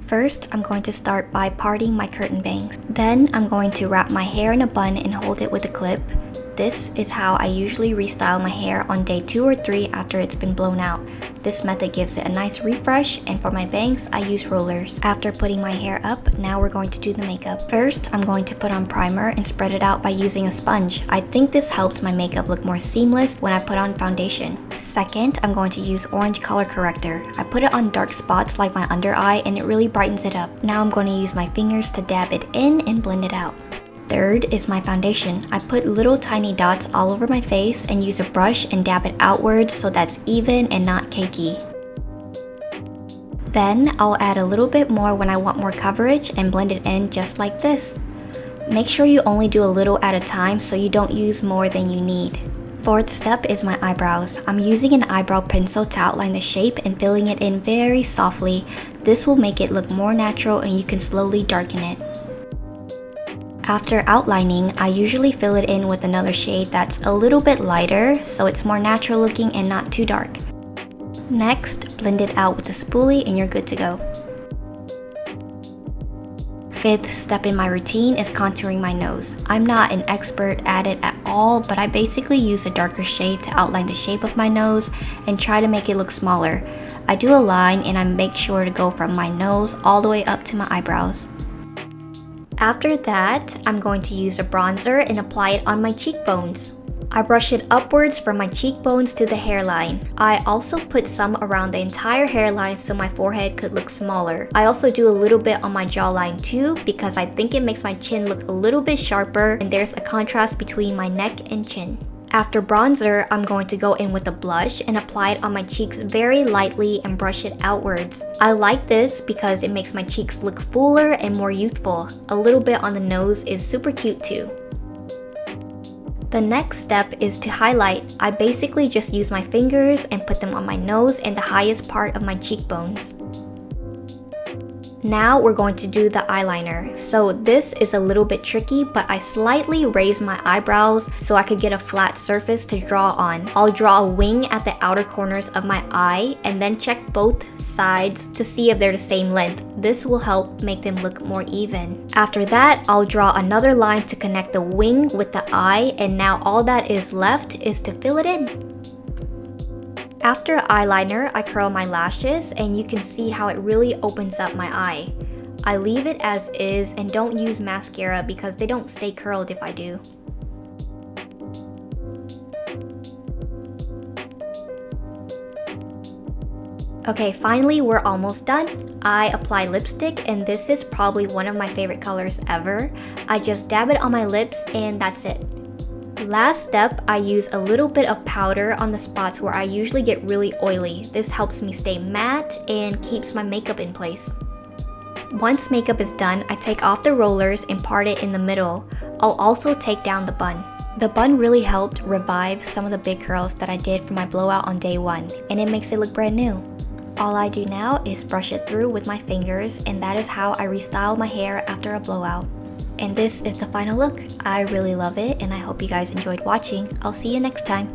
First, I'm going to start by parting my curtain bangs. Then, I'm going to wrap my hair in a bun and hold it with a clip. This is how I usually restyle my hair on day 2 or 3 after it's been blown out. This method gives it a nice refresh, and for my bangs, I use rollers. After putting my hair up, now we're going to do the makeup. First, I'm going to put on primer and spread it out by using a sponge. I think this helps my makeup look more seamless when I put on foundation. Second, I'm going to use orange color corrector. I put it on dark spots like my under eye and it really brightens it up. Now I'm going to use my fingers to dab it in and blend it out. Third is my foundation. I put little tiny dots all over my face and use a brush and dab it outwards so that's even and not cakey. Then I'll add a little bit more when I want more coverage and blend it in just like this. Make sure you only do a little at a time so you don't use more than you need. Fourth step is my eyebrows. I'm using an eyebrow pencil to outline the shape and filling it in very softly. This will make it look more natural and you can slowly darken it. After outlining, I usually fill it in with another shade that's a little bit lighter so it's more natural looking and not too dark. Next, blend it out with a spoolie and you're good to go. Fifth step in my routine is contouring my nose. I'm not an expert at it at all, but I basically use a darker shade to outline the shape of my nose and try to make it look smaller. I do a line and I make sure to go from my nose all the way up to my eyebrows. After that, I'm going to use a bronzer and apply it on my cheekbones. I brush it upwards from my cheekbones to the hairline. I also put some around the entire hairline so my forehead could look smaller. I also do a little bit on my jawline too because I think it makes my chin look a little bit sharper and there's a contrast between my neck and chin. After bronzer, I'm going to go in with a blush and apply it on my cheeks very lightly and brush it outwards. I like this because it makes my cheeks look fuller and more youthful. A little bit on the nose is super cute too. The next step is to highlight. I basically just use my fingers and put them on my nose and the highest part of my cheekbones. Now we're going to do the eyeliner. So this is a little bit tricky, but I slightly raise my eyebrows so I could get a flat surface to draw on. I'll draw a wing at the outer corners of my eye and then check both sides to see if they're the same length. This will help make them look more even. After that, I'll draw another line to connect the wing with the eye, and now all that is left is to fill it in. After eyeliner, I curl my lashes and you can see how it really opens up my eye. I leave it as is and don't use mascara because they don't stay curled if I do. Okay, finally we're almost done. I apply lipstick and this is probably one of my favorite colors ever. I just dab it on my lips and that's it. Last step, I use a little bit of powder on the spots where I usually get really oily. This helps me stay matte and keeps my makeup in place. Once makeup is done, I take off the rollers and part it in the middle. I'll also take down the bun. The bun really helped revive some of the big curls that I did for my blowout on day 1, and it makes it look brand new. All I do now is brush it through with my fingers, and that is how I restyle my hair after a blowout. And this is the final look. I really love it and I hope you guys enjoyed watching. I'll see you next time.